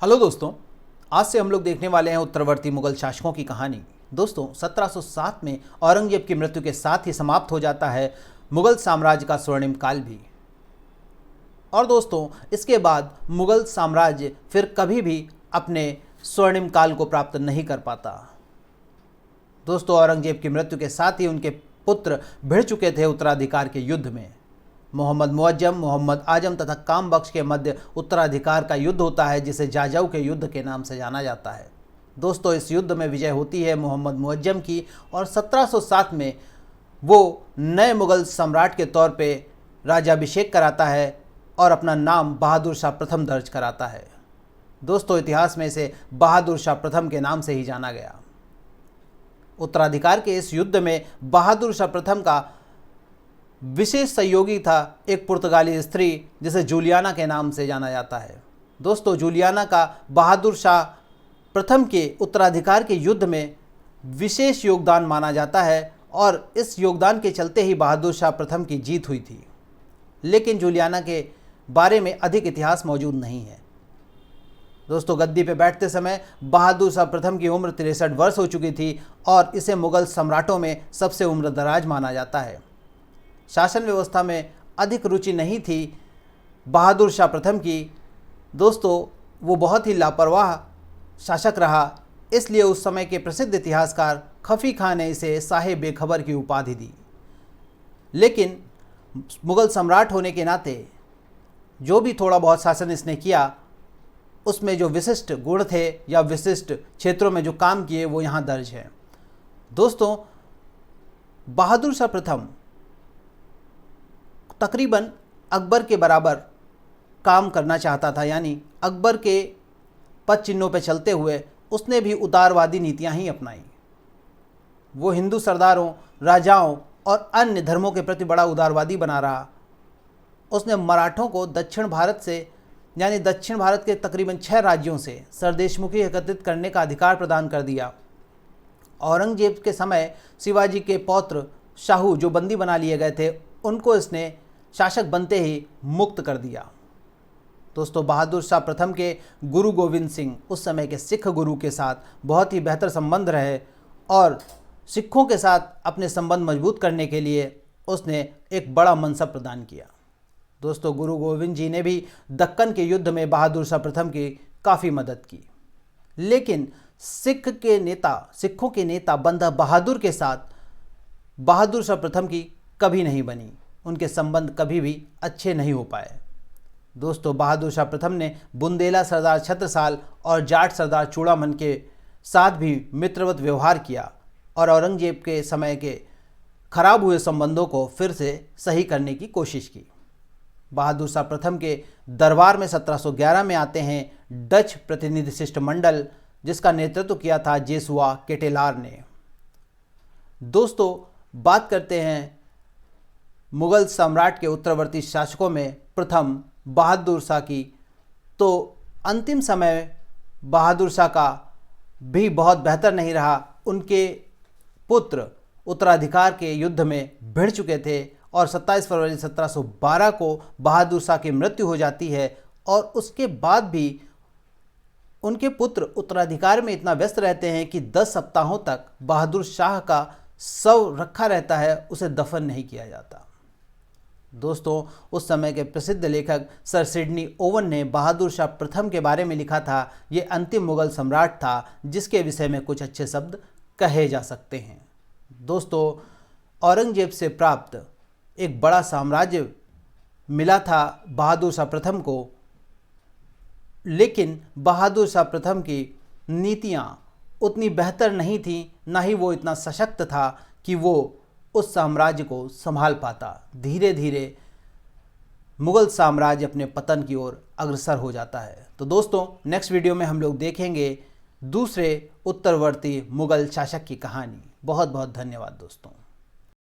Hello दोस्तों, आज से हम लोग देखने वाले हैं उत्तरवर्ती मुगल शासकों की कहानी। दोस्तों 1707 में औरंगजेब की मृत्यु के साथ ही समाप्त हो जाता है मुगल साम्राज्य का स्वर्णिम काल भी। और दोस्तों इसके बाद मुगल साम्राज्य फिर कभी भी अपने स्वर्णिम काल को प्राप्त नहीं कर पाता। दोस्तों औरंगजेब की मृत्यु के साथ ही उनके पुत्र भिड़ चुके थे उत्तराधिकार के युद्ध में। मोहम्मद मुअज्जम, मोहम्मद आजम तथा काम बख्श के मध्य उत्तराधिकार का युद्ध होता है, जिसे जाजऊ के युद्ध के नाम से जाना जाता है। दोस्तों इस युद्ध में विजय होती है मोहम्मद मुअज्जम की और 1707 में वो नए मुगल सम्राट के तौर पे राज्याभिषेक कराता है और अपना नाम बहादुर शाह प्रथम दर्ज कराता है। दोस्तों इतिहास में इसे बहादुर शाह प्रथम के नाम से ही जाना गया। उत्तराधिकार के इस युद्ध में बहादुर शाह प्रथम का विशेष सहयोगी था एक पुर्तगाली स्त्री, जिसे जूलियाना के नाम से जाना जाता है। दोस्तों जूलियाना का बहादुर शाह प्रथम के उत्तराधिकार के युद्ध में विशेष योगदान माना जाता है और इस योगदान के चलते ही बहादुर शाह प्रथम की जीत हुई थी। लेकिन जूलियाना के बारे में अधिक इतिहास मौजूद नहीं है। दोस्तों गद्दी पे बैठते समय बहादुर शाह प्रथम की उम्र 63 वर्ष हो चुकी थी और इसे मुगल सम्राटों में सबसे उम्रदराज माना जाता है। शासन व्यवस्था में अधिक रुचि नहीं थी बहादुर शाह प्रथम की। दोस्तों वो बहुत ही लापरवाह शासक रहा, इसलिए उस समय के प्रसिद्ध इतिहासकार खफी खां ने इसे साहे बेखबर की उपाधि दी। लेकिन मुगल सम्राट होने के नाते जो भी थोड़ा बहुत शासन इसने किया, उसमें जो विशिष्ट गुण थे या विशिष्ट क्षेत्रों में जो काम किए वो यहाँ दर्ज है। दोस्तों बहादुर शाह प्रथम तकरीबन अकबर के बराबर काम करना चाहता था, यानी अकबर के पद चिन्हों पर चलते हुए उसने भी उदारवादी नीतियां ही अपनाई। वो हिंदू सरदारों, राजाओं और अन्य धर्मों के प्रति बड़ा उदारवादी बना रहा। उसने मराठों को दक्षिण भारत से, यानी दक्षिण भारत के तकरीबन 6 राज्यों से सरदेशमुखी एकत्रित करने का अधिकार प्रदान कर दिया। औरंगजेब के समय शिवाजी के पौत्र शाहू जो बंदी बना लिए गए थे, उनको इसने शासक बनते ही मुक्त कर दिया। दोस्तों बहादुर शाह प्रथम के गुरु गोविंद सिंह उस समय के सिख गुरु के साथ बहुत ही बेहतर संबंध रहे और सिखों के साथ अपने संबंध मजबूत करने के लिए उसने एक बड़ा मनसब प्रदान किया। दोस्तों गुरु गोविंद जी ने भी दक्कन के युद्ध में बहादुर शाह प्रथम की काफ़ी मदद की। लेकिन सिखों के नेता बंदा बहादुर के साथ बहादुर शाह प्रथम की कभी नहीं बनी, उनके संबंध कभी भी अच्छे नहीं हो पाए। दोस्तों बहादुर शाह प्रथम ने बुंदेला सरदार छत्रसाल और जाट सरदार चूड़ामन के साथ भी मित्रवत व्यवहार किया और औरंगजेब के समय के खराब हुए संबंधों को फिर से सही करने की कोशिश की। बहादुर शाह प्रथम के दरबार में 1711 में आते हैं डच प्रतिनिधि शिष्टमंडल, जिसका नेतृत्व किया था जेसुआ केटेलार ने। दोस्तों बात करते हैं मुगल सम्राट के उत्तरवर्ती शासकों में प्रथम बहादुर शाह की, तो अंतिम समय बहादुर शाह का भी बहुत बेहतर नहीं रहा। उनके पुत्र उत्तराधिकार के युद्ध में भिड़ चुके थे और 27 फरवरी 1712 को बहादुर शाह की मृत्यु हो जाती है और उसके बाद भी उनके पुत्र उत्तराधिकार में इतना व्यस्त रहते हैं कि 10 सप्ताहों तक बहादुर शाह का शव रखा रहता है, उसे दफन नहीं किया जाता। दोस्तों उस समय के प्रसिद्ध लेखक सर सिडनी ओवन ने बहादुर शाह प्रथम के बारे में लिखा था, ये अंतिम मुगल सम्राट था जिसके विषय में कुछ अच्छे शब्द कहे जा सकते हैं। दोस्तों औरंगजेब से प्राप्त एक बड़ा साम्राज्य मिला था बहादुर शाह प्रथम को, लेकिन बहादुर शाह प्रथम की नीतियाँ उतनी बेहतर नहीं थी, ना ही वो इतना सशक्त था कि वो उस साम्राज्य को संभाल पाता। धीरे धीरे मुगल साम्राज्य अपने पतन की ओर अग्रसर हो जाता है। तो दोस्तों नेक्स्ट वीडियो में हम लोग देखेंगे दूसरे उत्तरवर्ती मुगल शासक की कहानी। बहुत बहुत धन्यवाद दोस्तों।